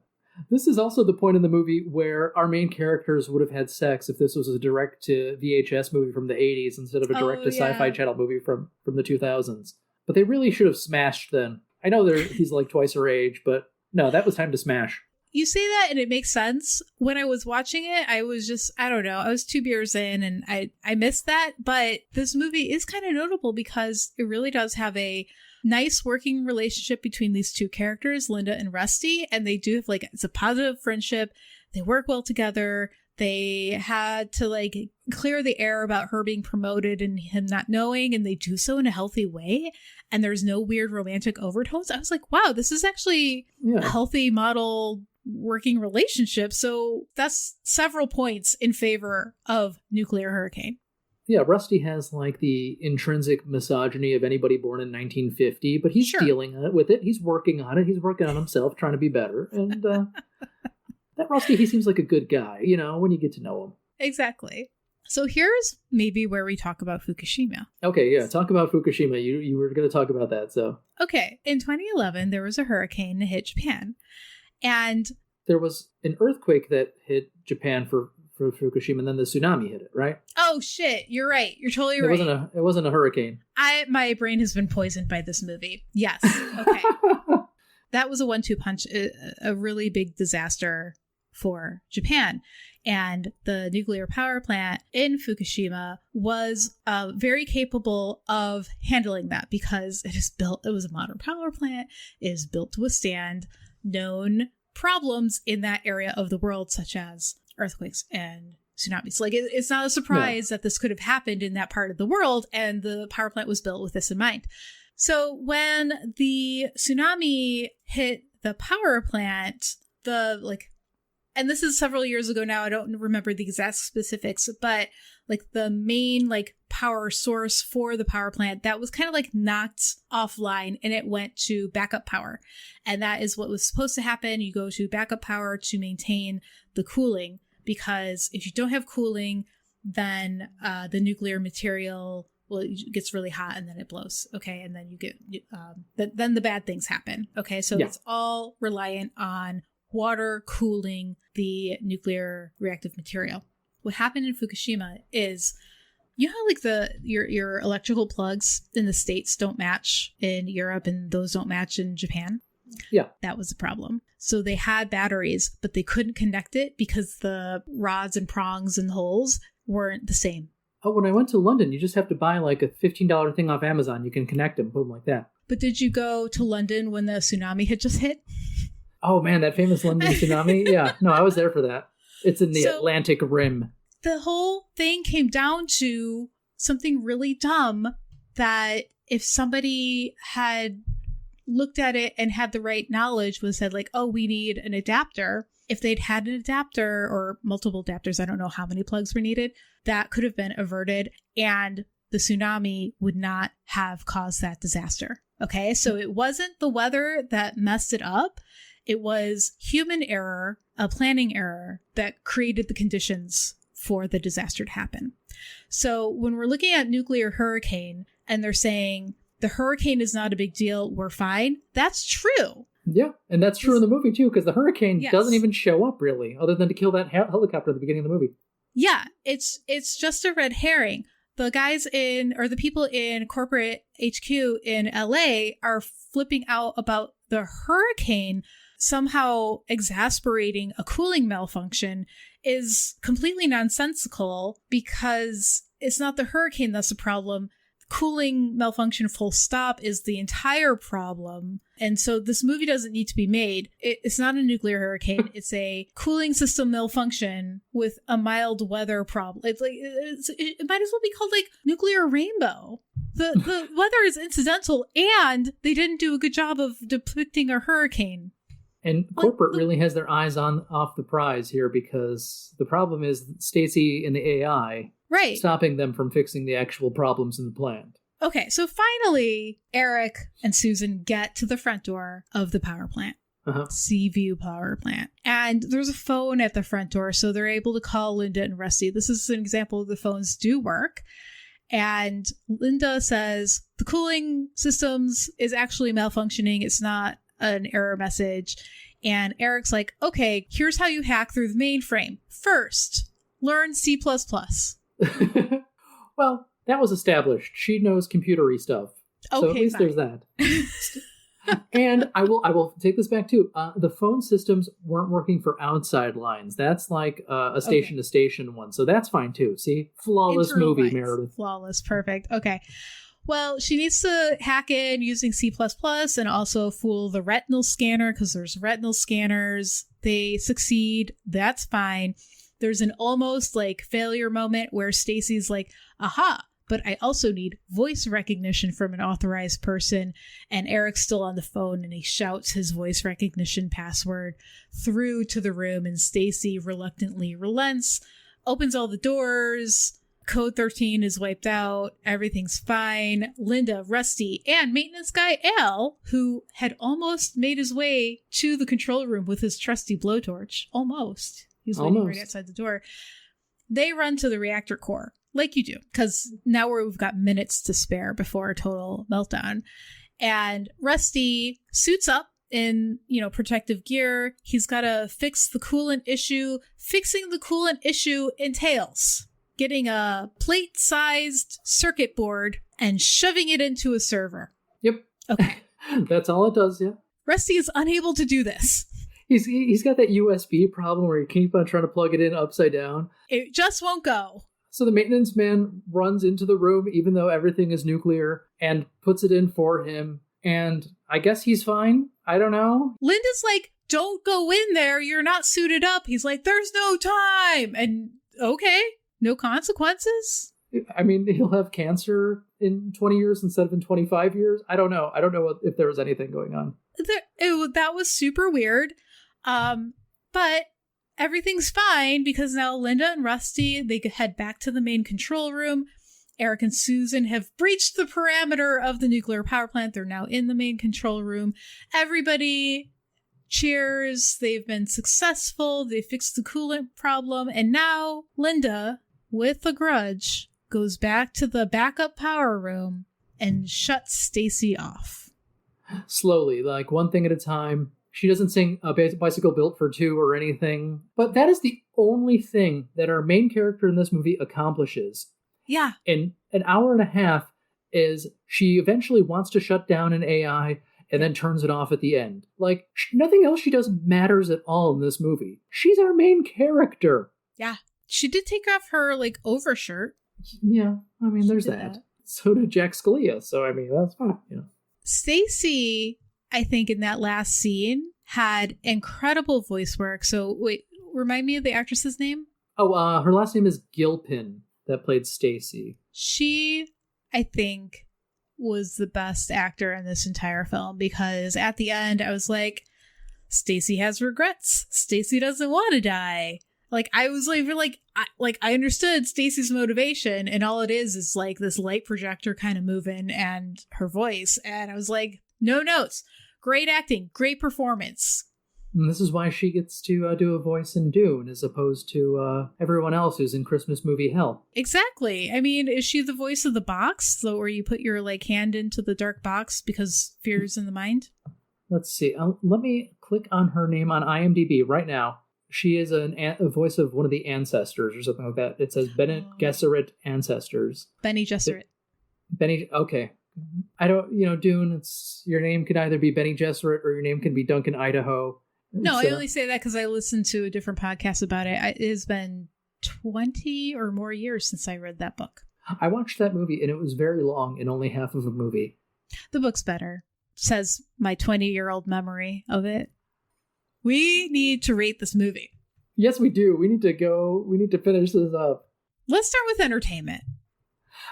This is also the point in the movie where our main characters would have had sex if this was a direct-to-VHS movie from the 80s instead of a direct-to-Sci-Fi Channel movie from the 2000s. But they really should have smashed then. I know he's like twice her age, but no, that was time to smash. You say that and it makes sense. When I was watching it, I was just, I don't know, I was 2 beers in and I missed that. But this movie is kind of notable because it really does have a nice working relationship between these two characters, Linda and Rusty. And they do have it's a positive friendship. They work well together. They had to clear the air about her being promoted and him not knowing, and they do so in a healthy way. And there's no weird romantic overtones. I was like, wow, this is actually a healthy model working relationship. So that's several points in favor of Nuclear Hurricane. Yeah, Rusty has the intrinsic misogyny of anybody born in 1950, but he's dealing with it. He's working on it. He's working on himself, trying to be better. And that Rusty, he seems like a good guy, when you get to know him. Exactly. So here's maybe where we talk about Fukushima. Okay, yeah, talk about Fukushima. You were going to talk about that, so. Okay, in 2011, there was a hurricane that hit Japan. And there was an earthquake that hit Japan for Fukushima, and then the tsunami hit it, right? Oh shit, you're right. You're totally right. It wasn't a hurricane. My brain has been poisoned by this movie. Yes. Okay. That was a 1-2 punch, a really big disaster for Japan. And the nuclear power plant in Fukushima was very capable of handling that because it was a modern power plant. It is built to withstand known problems in that area of the world, such as earthquakes and tsunamis. It's not a surprise that this could have happened in that part of the world, and the power plant was built with this in mind. So when the tsunami hit the power plant, and this is several years ago now, I don't remember the exact specifics, but the main power source for the power plant, that was kind of knocked offline and it went to backup power. And that is what was supposed to happen. You go to backup power to maintain the cooling, because if you don't have cooling, then the nuclear material, it gets really hot and then it blows. Okay. And then you get, then the bad things happen. Okay. So it's all reliant on water cooling the nuclear reactive material. What happened in Fukushima is, how your electrical plugs in the States don't match in Europe and those don't match in Japan? Yeah. That was the problem. So they had batteries, but they couldn't connect it because the rods and prongs and holes weren't the same. Oh, when I went to London, you just have to buy a $15 thing off Amazon. You can connect them, boom, like that. But did you go to London when the tsunami had just hit? Oh man, that famous London tsunami? Yeah, no, I was there for that. It's in the Atlantic Rim. The whole thing came down to something really dumb, that if somebody had looked at it and had the right knowledge, was said oh, we need an adapter. If they'd had an adapter or multiple adapters, I don't know how many plugs were needed, that could have been averted and the tsunami would not have caused that disaster. Okay, so it wasn't the weather that messed it up. It was human error, a planning error that created the conditions for the disaster to happen. So when we're looking at nuclear hurricane and they're saying the hurricane is not a big deal, we're fine, that's true. Yeah, and that's true in the movie too, because the hurricane doesn't even show up really, other than to kill that helicopter at the beginning of the movie. Yeah, it's just a red herring. The guys the people in corporate HQ in LA are flipping out about the hurricane somehow exasperating a cooling malfunction is completely nonsensical, because it's not the hurricane that's the problem. Cooling malfunction full stop is the entire problem. And so this movie doesn't need to be made. It's not a nuclear hurricane. It's a cooling system malfunction with a mild weather problem. It might as well be called nuclear rainbow. The weather is incidental, and they didn't do a good job of depicting a hurricane. And corporate really has their eyes off the prize here, because the problem is Stacy and the AI stopping them from fixing the actual problems in the plant. Okay, so finally, Eric and Susan get to the front door of the power plant. Seaview power plant. And there's a phone at the front door, so they're able to call Linda and Rusty. This is an example of the phones do work. And Linda says the cooling systems is actually malfunctioning. It's not an error message. And Eric's like, okay, here's how you hack through the mainframe. First, learn C++. Well, that was established. She knows computery stuff. Okay, so at least there's that. And I will take this back too. The phone systems weren't working for outside lines. That's like a station-to-station one. So that's fine too. See? Flawless movie, Meredith. Flawless. Perfect. Okay. Well, she needs to hack in using C++ and also fool the retinal scanner, because there's retinal scanners. They succeed. That's fine. There's an almost like failure moment where Stacy's like, aha, but I also need voice recognition from an authorized person. And Eric's still on the phone and he shouts his voice recognition password through to the room, and Stacy reluctantly relents, opens all the doors. Code 13 is wiped out. Everything's fine. Linda, Rusty, and maintenance guy Al, who had almost made his way to the control room with his trusty blowtorch. Almost. He's waiting right outside the door. They run to the reactor core. Like you do, because now we've got minutes to spare before a total meltdown. And Rusty suits up in, protective gear. He's got to fix the coolant issue. Fixing the coolant issue entails getting a plate-sized circuit board and shoving it into a server. Yep. Okay. That's all it does, yeah. Rusty is unable to do this. He's got that USB problem where you keep on trying to plug it in upside down. It just won't go. So the maintenance man runs into the room, even though everything is nuclear, and puts it in for him. And I guess he's fine. I don't know. Linda's like, don't go in there. You're not suited up. He's like, there's no time. And okay, no consequences. I mean, he'll have cancer in 20 years instead of in 25 years. I don't know. I don't know if there was anything going on. That was super weird. But everything's fine because now Linda and Rusty, they head back to the main control room. Eric and Susan have breached the parameter of the nuclear power plant. They're now in the main control room. Everybody cheers. They've been successful. They fixed the coolant problem. And now Linda, with a grudge, goes back to the backup power room and shuts Stacy off. Slowly, like one thing at a time. She doesn't sing a bicycle built for two or anything. But that is the only thing that our main character in this movie accomplishes. Yeah. In an hour and a half is she eventually wants to shut down an AI and then turns it off at the end. Like, nothing else she does matters at all in this movie. She's our main character. Yeah. She did take off her, overshirt. Yeah. I mean, there's that. So did Jack Scalia. So, I mean, that's fine. Stacy, I think, in that last scene had incredible voice work. So, wait, remind me of the actress's name? Oh, her last name is Gilpin, that played Stacy. She, I think, was the best actor in this entire film, because at the end I was like, Stacy has regrets. Stacy doesn't want to die. I was I understood Stacy's motivation, and all it is this light projector kind of moving and her voice, and I was like, no notes. Great acting, great performance. And this is why she gets to do a voice in Dune as opposed to everyone else who's in Christmas movie hell. Exactly. I mean, is she the voice of the box? So where you put your hand into the dark box because fear is in the mind? Let's see. Let me click on her name on IMDb right now. She is a voice of one of the ancestors or something like that. It says Bene Gesserit Ancestors. Bene Gesserit. Okay. I don't, Dune, it's your name could either be Bene Gesserit or your name can be Duncan Idaho. No, I only say that because I listened to a different podcast about it. It has been 20 or more years since I read that book. I watched that movie and it was very long and only half of a movie. The book's better, says my 20-year-old memory of it. We need to rate this movie. Yes, we do. We need to finish this up. Let's start with entertainment.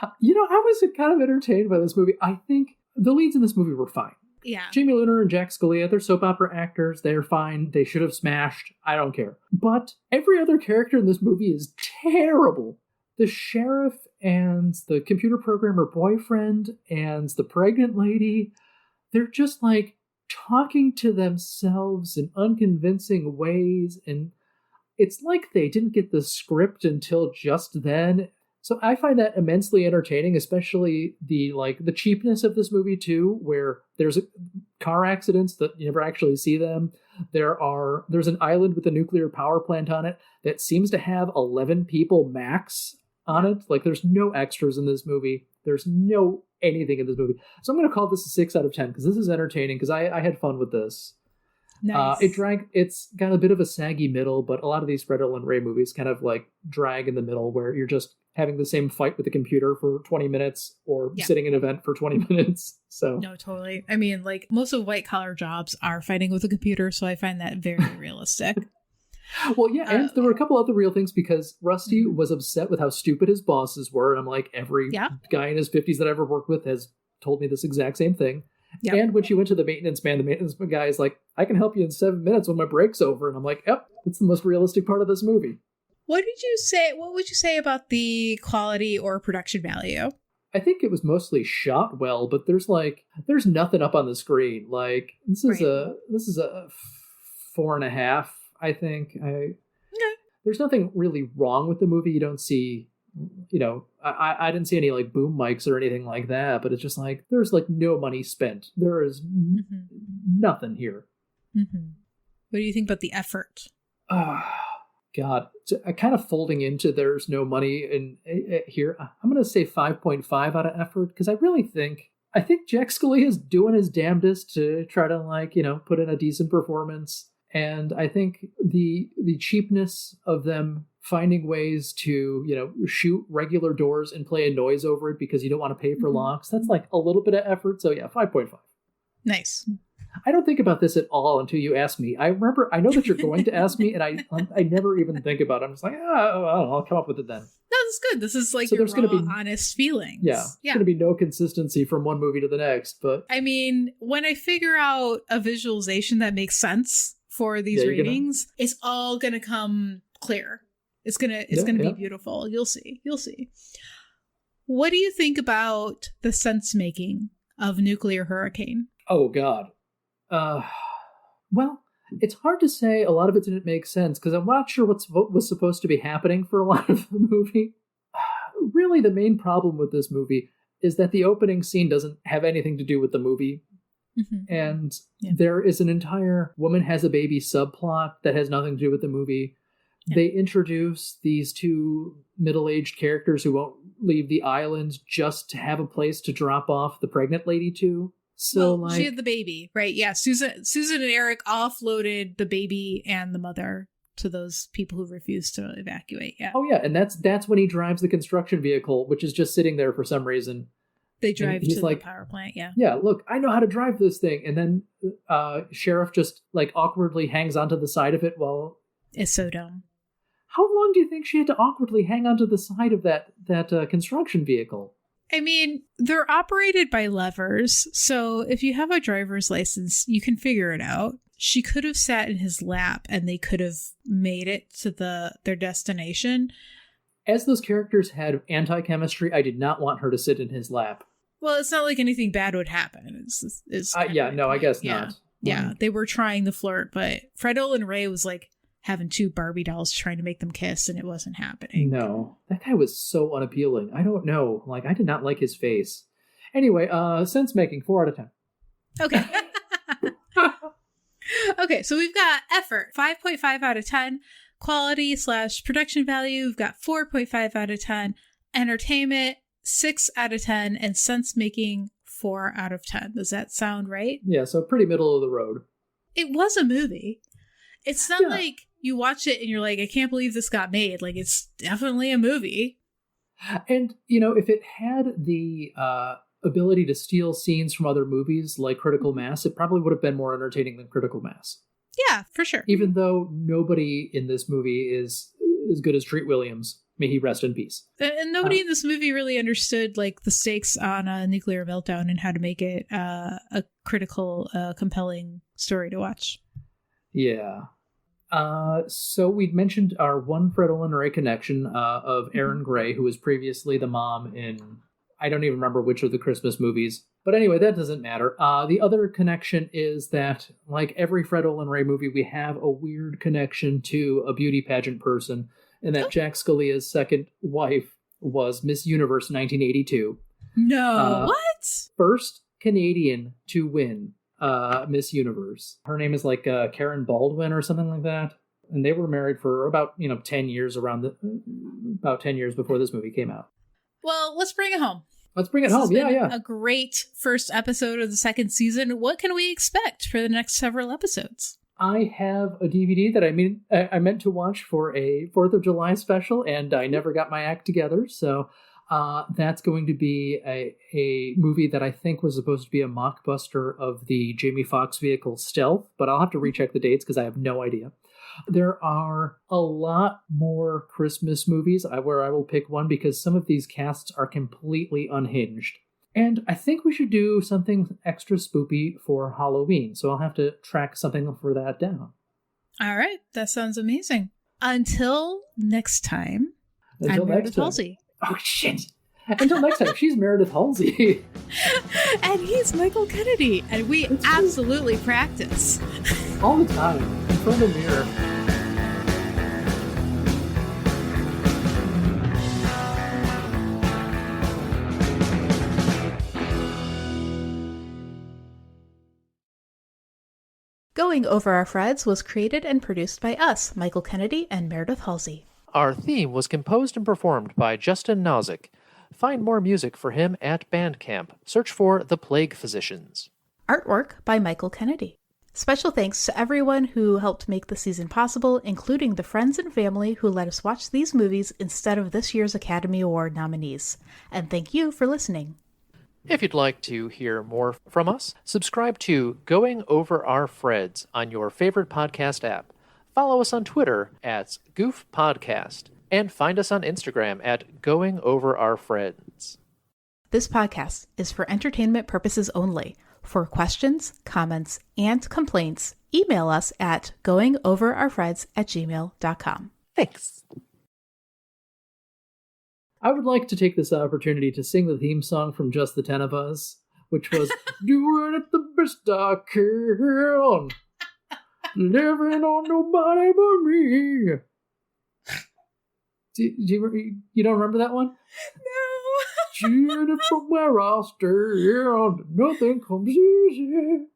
I was kind of entertained by this movie. I think the leads in this movie were fine. Yeah. Jamie Looner and Jack Scalia, they're soap opera actors. They're fine. They should have smashed. I don't care. But every other character in this movie is terrible. The sheriff and the computer programmer boyfriend and the pregnant lady, they're just like talking to themselves in unconvincing ways. And it's like they didn't get the script until just then. So I find that immensely entertaining, especially the cheapness of this movie too, where there's car accidents that you never actually see them. There's an island with a nuclear power plant on it that seems to have 11 people max on it. Like there's no extras in this movie. There's no anything in this movie. So I'm going to call this a 6 out of 10 because this is entertaining because I had fun with this. Nice. It's got a bit of a saggy middle, but a lot of these Fred Olen Ray movies kind of like drag in the middle where you're just having the same fight with the computer for 20 minutes or sitting in an event for 20 minutes. So no, totally. I mean, like most of white collar jobs are fighting with a computer, so I find that very realistic. Well, yeah, and there were a couple other real things because Rusty was upset with how stupid his bosses were, and I'm like, every guy in his 50s that I ever worked with has told me this exact same thing. Yep. And when she went to the maintenance guy is like, I can help you in 7 minutes when my break's over. And I'm like, yep, that's the most realistic part of this movie. What would you say about the quality or production value? I think it was mostly shot well, but there's nothing up on the screen. Like this is a 4.5, I think. There's nothing really wrong with the movie. You don't see, I didn't see any like boom mics or anything like that, but it's just like, there's like no money spent. There is nothing here. Mm-hmm. What do you think about the effort? God, kind of folding into there's no money in here. I'm going to say 5.5 out of effort because I think Jack Scalia is doing his damnedest to try to put in a decent performance. And I think the cheapness of them finding ways to, shoot regular doors and play a noise over it because you don't want to pay for locks. That's like a little bit of effort. So yeah, 5.5. Nice. I don't think about this at all until you ask me. I know that you're going to ask me, and I never even think about it. I'm just like, I'll come up with it then. No, that's good. This is like your honest feelings. Yeah. There's going to be no consistency from one movie to the next. But I mean, when I figure out a visualization that makes sense for these ratings, it's all going to come clear. It's gonna be beautiful. You'll see. What do you think about the sense making of Nuclear Hurricane? Oh God. Well, it's hard to say. A lot of it didn't make sense because I'm not sure what was supposed to be happening for a lot of the movie. Really, the main problem with this movie is that the opening scene doesn't have anything to do with the movie. Mm-hmm. And there is an entire woman has a baby subplot that has nothing to do with the movie. Yeah. They introduce these two middle-aged characters who won't leave the island just to have a place to drop off the pregnant lady to. So she had the baby, right? Yeah, Susan and Eric offloaded the baby and the mother to those people who refused to evacuate. Yeah. Oh yeah, and that's when he drives the construction vehicle, which is just sitting there for some reason. They drive to the power plant. Yeah. Yeah. Look, I know how to drive this thing, and then Sheriff just like awkwardly hangs onto the side of it while. It's so dumb. How long do you think she had to awkwardly hang onto the side of that construction vehicle? I mean, they're operated by levers, so if you have a driver's license, you can figure it out. She could have sat in his lap and they could have made it to their destination. As those characters had anti-chemistry, I did not want her to sit in his lap. Well, it's not like anything bad would happen. I guess not. Yeah, they were trying the flirt, but Fred Olen Ray was like having two Barbie dolls trying to make them kiss, and it wasn't happening. No, that guy was so unappealing. I don't know. Like, I did not like his face. Anyway, sense making, 4 out of 10. Okay. Okay, so we've got effort, 5.5 out of 10. Quality / production value, we've got 4.5 out of 10. Entertainment, 6 out of 10. And sense making, 4 out of 10. Does that sound right? Yeah, so pretty middle of the road. It was a movie. It's not like you watch it and you're like, I can't believe this got made. Like, it's definitely a movie. And, if it had the ability to steal scenes from other movies like Critical Mass, it probably would have been more entertaining than Critical Mass. Yeah, for sure. Even though nobody in this movie is as good as Treat Williams. May he rest in peace. And nobody in this movie really understood like the stakes on a nuclear meltdown and how to make it a critical, compelling story to watch. Yeah. So we'd mentioned our one Fred Olen Ray connection of Erin Gray, who was previously the mom in, I don't even remember which of the Christmas movies. But anyway, that doesn't matter. The other connection is that, like every Fred Olen Ray movie, we have a weird connection to a beauty pageant person, and that Jack Scalia's second wife was Miss Universe 1982. No, what? First Canadian to win Miss Universe. Her name is like Karen Baldwin or something like that. And they were married for about 10 years about 10 years before this movie came out. Well, let's bring it home. Let's bring it home. Yeah. A great first episode of the second season. What can we expect for the next several episodes? I have a DVD that I meant to watch for a 4th of July special, and I never got my act together. So that's going to be a movie that I think was supposed to be a mockbuster of the Jamie Foxx vehicle Stealth, but I'll have to recheck the dates because I have no idea. There are a lot more Christmas movies where I will pick one because some of these casts are completely unhinged. And I think we should do something extra spoopy for Halloween, so I'll have to track something for that down. All right, that sounds amazing. Until next time, I'm Meredith Halsey. Oh, shit! Until next time, she's Meredith Halsey. And he's Michael Kennedy, and we absolutely practice. All the time, in front of the mirror. Going Over Our Freds was created and produced by us, Michael Kennedy and Meredith Halsey. Our theme was composed and performed by Justin Nozick. Find more music for him at Bandcamp. Search for The Plague Physicians. Artwork by Michael Kennedy. Special thanks to everyone who helped make the season possible, including the friends and family who let us watch these movies instead of this year's Academy Award nominees. And thank you for listening. If you'd like to hear more from us, subscribe to Going Over Our Freds on your favorite podcast app. Follow us on Twitter at Goof Podcast, and find us on Instagram at Going Over Our Freds. This podcast is for entertainment purposes only. For questions, comments, and complaints, email us at goingoverourfreds@gmail.com. Thanks. I would like to take this opportunity to sing the theme song from Just the 10 of Us, which was doing it the best I can, living on nobody but me. You don't remember that one? No. Cheering it from where I stand, nothing comes easy.